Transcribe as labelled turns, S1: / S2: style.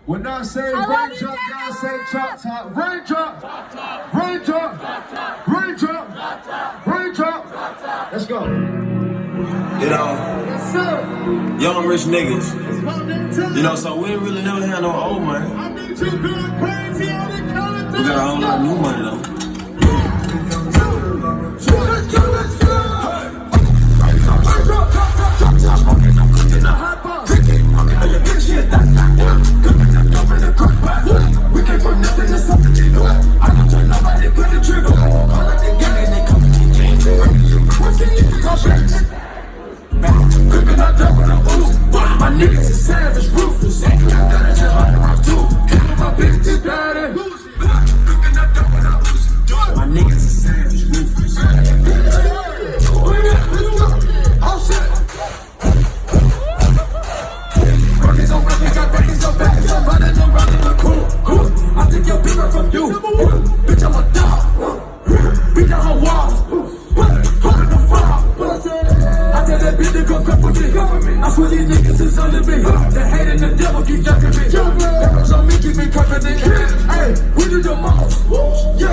S1: When I say raindrop, y'all say drop top. Raindrop, raindrop, raindrop, raindrop. Let's go.
S2: You know,
S1: Yes, sir.
S2: young rich niggas.
S1: It's about that time.
S2: You know, so we ain't really never had no old money.
S1: I need you going crazy on the color.
S2: We got a whole lot of new money though.
S3: We came from nothing to something, you know. I don't tell nobody put the trigger. All of the gang and they come to the game. Cooking out there with a ooh. My niggas is savage, ruthless. Ain't got that at your heart around too. Killing my bitch to daddy. Cooking out there with a ooh. My niggas is savage, ruthless. Oh shit. Records on records, got records on back. Somebody know running the cool. I think your bitch from you. Bitch, I'm a dog. Beat down her walls. Holding the fall. I tell that bitch to go cut for me. I swear these niggas is under me. The hate and the devil keep jumping me. That was on me, keep me confident. Hey, we do the most. Yeah.